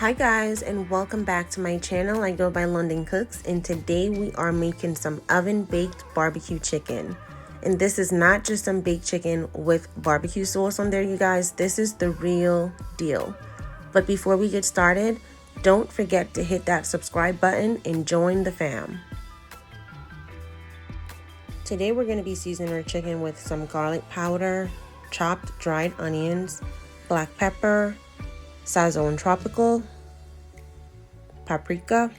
Hi guys, and welcome back to my channel. I go by London Cooks, and today we are making some oven baked barbecue chicken. And this is not just some baked chicken with barbecue sauce on there, you guys. This is the real deal. But before we get started, don't forget to hit that subscribe button and join the fam. Today we're going to be seasoning our chicken with some garlic powder, chopped dried onions, black pepper, Sazon tropical, paprika,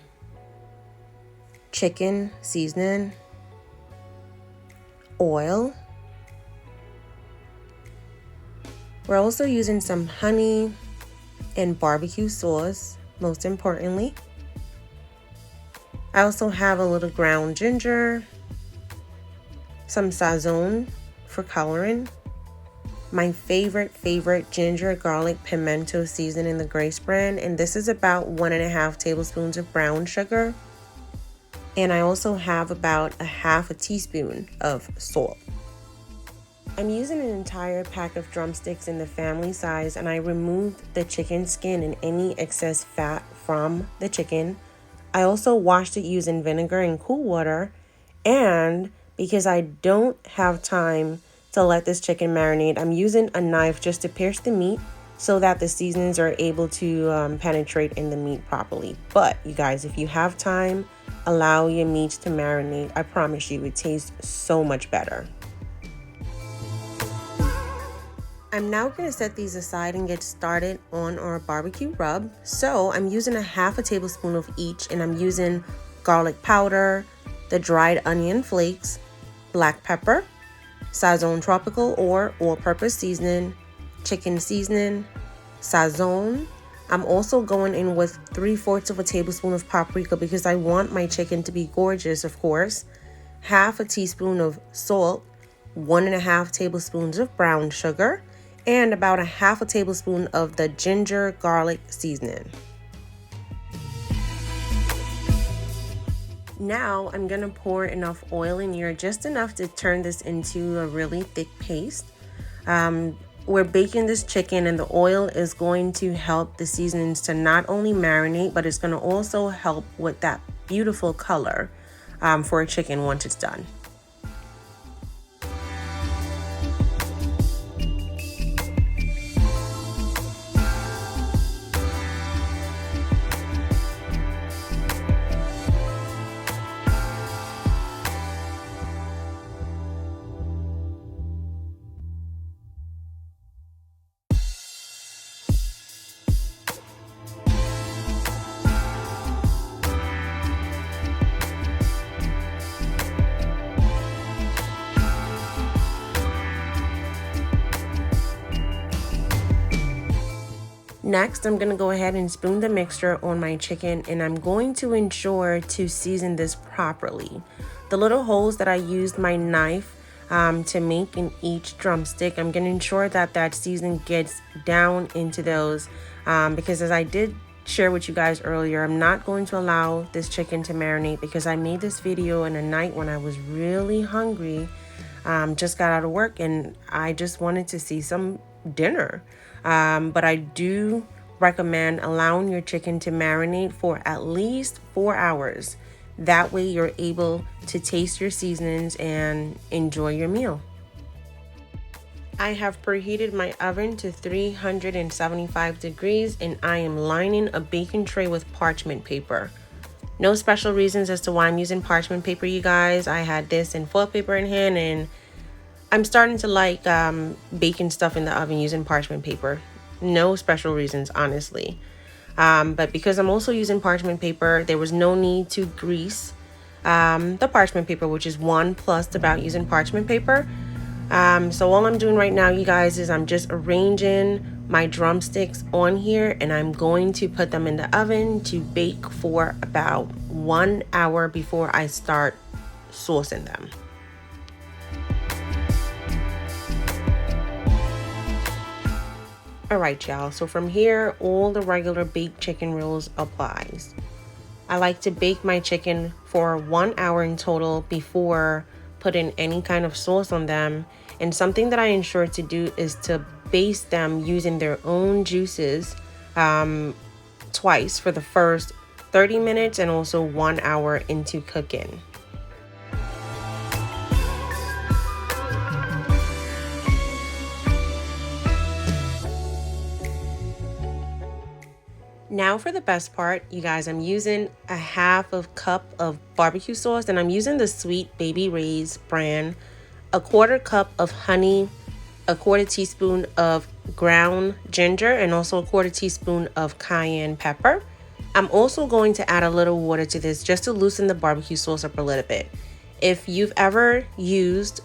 chicken seasoning, oil. We're also using some honey and barbecue sauce, most importantly. I also have a little ground ginger, some Sazon for coloring, my favorite ginger garlic pimento seasoning in the Grace brand, and this is about 1.5 tablespoons of brown sugar. And I also have about 1/2 teaspoon of salt. I'm using an entire pack of drumsticks in the family size, and I removed the chicken skin and any excess fat from the chicken. I also washed it using vinegar and cool water, and because I don't have time to let this chicken marinate, I'm using a knife just to pierce the meat so that the seasonings are able to penetrate in the meat properly. But you guys, if you have time, allow your meats to marinate. I promise you, it tastes so much better. I'm now going to set these aside and get started on our barbecue rub. So I'm using 1/2 tablespoon of each, and I'm using garlic powder, the dried onion flakes, black pepper, Sazon tropical or all-purpose seasoning, chicken seasoning, Sazon. I'm also going in with 3/4 tablespoon of paprika because I want my chicken to be gorgeous, of course. 1/2 teaspoon of salt, 1.5 tablespoons of brown sugar, and about 1/2 tablespoon of the ginger garlic seasoning. Now I'm gonna pour enough oil in here, just enough to turn this into a really thick paste. We're baking this chicken, and the oil is going to help the seasonings to not only marinate, but it's gonna also help with that beautiful color for a chicken once it's done. Next, I'm going to go ahead and spoon the mixture on my chicken, and I'm going to ensure to season this properly. The little holes that I used my knife to make in each drumstick, I'm going to ensure that that seasoning gets down into those because, as I did share with you guys earlier, I'm not going to allow this chicken to marinate because I made this video in a night when I was really hungry, just got out of work, and I just wanted to see some dinner. But I do recommend allowing your chicken to marinate for at least 4 hours. That way you're able to taste your seasonings and enjoy your meal. I have preheated my oven to 375 degrees, and I am lining a baking tray with parchment paper. No special reasons as to why I'm using parchment paper, you guys. I had this in foil paper in hand, and I'm starting to like baking stuff in the oven using parchment paper. No special reasons, honestly. But because I'm also using parchment paper, there was no need to grease the parchment paper, which is one plus about using parchment paper. So all I'm doing right now, you guys, is I'm just arranging my drumsticks on here, and I'm going to put them in the oven to bake for about 1 hour before I start saucing them. Alright y'all, so from here, all the regular baked chicken rules applies. I like to bake my chicken for 1 hour in total before putting any kind of sauce on them. And something that I ensure to do is to baste them using their own juices twice for the first 30 minutes and also 1 hour into cooking. Now for the best part, you guys, I'm using a half of cup of barbecue sauce, and I'm using the Sweet Baby Ray's brand, a 1/4 cup of honey, a 1/4 teaspoon of ground ginger, and also a 1/4 teaspoon of cayenne pepper. I'm also going to add a little water to this just to loosen the barbecue sauce up a little bit. If you've ever used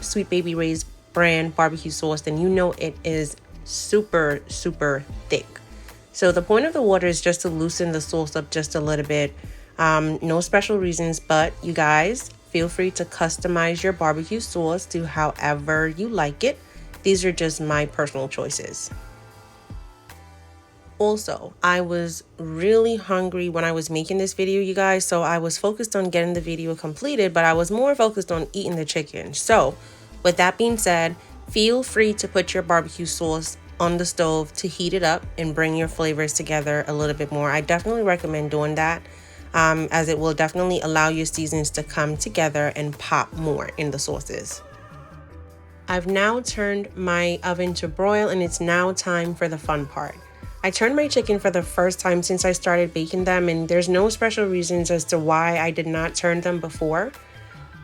Sweet Baby Ray's brand barbecue sauce, then you know it is super, super thick. So the point of the water is just to loosen the sauce up just a little bit. No special reasons, but you guys, feel free to customize your barbecue sauce to however you like it. These are just my personal choices. Also, I was really hungry when I was making this video, you guys, so I was focused on getting the video completed, but I was more focused on eating the chicken. So with that being said, feel free to put your barbecue sauce on the stove to heat it up and bring your flavors together a little bit more. I definitely recommend doing that, as it will definitely allow your seasonings to come together and pop more in the sauces. I've now turned my oven to broil, and it's now time for the fun part. I turned my chicken for the first time since I started baking them, and there's no special reasons as to why I did not turn them before.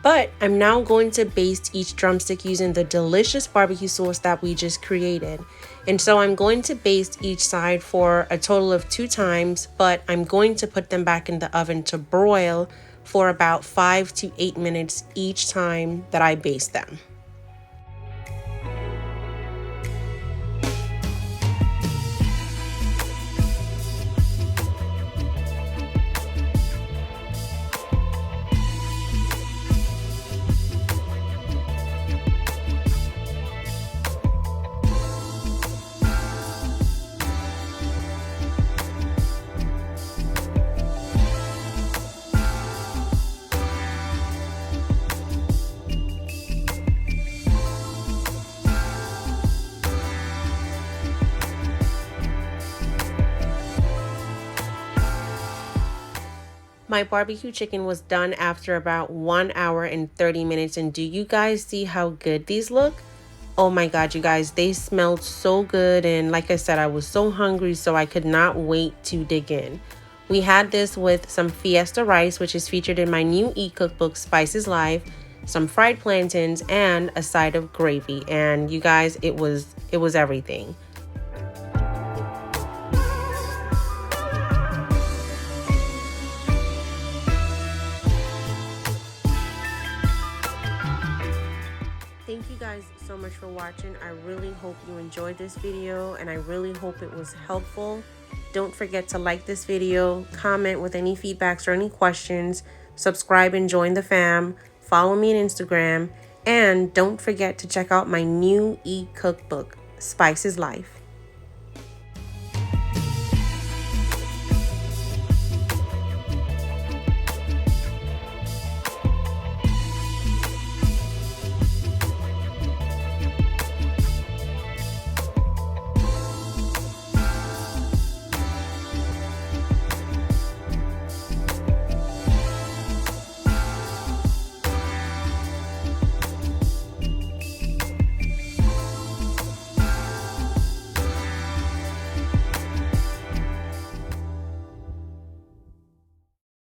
But I'm now going to baste each drumstick using the delicious barbecue sauce that we just created. And so I'm going to baste each side for a total of 2 times, but I'm going to put them back in the oven to broil for about 5 to 8 minutes each time that I baste them. My barbecue chicken was done after about 1 hour and 30 minutes. And do you guys see how good these look? Oh my God, you guys, they smelled so good. And like I said, I was so hungry, so I could not wait to dig in. We had this with some fiesta rice, which is featured in my new e-cookbook, Spices Live, some fried plantains, and a side of gravy. And you guys, it was everything. Thank you guys so much for watching. I really hope you enjoyed this video, and I really hope it was helpful. Don't forget to like this video, comment with any feedbacks or any questions, subscribe and join the fam, follow me on Instagram, and don't forget to check out my new e-cookbook, Spices Life.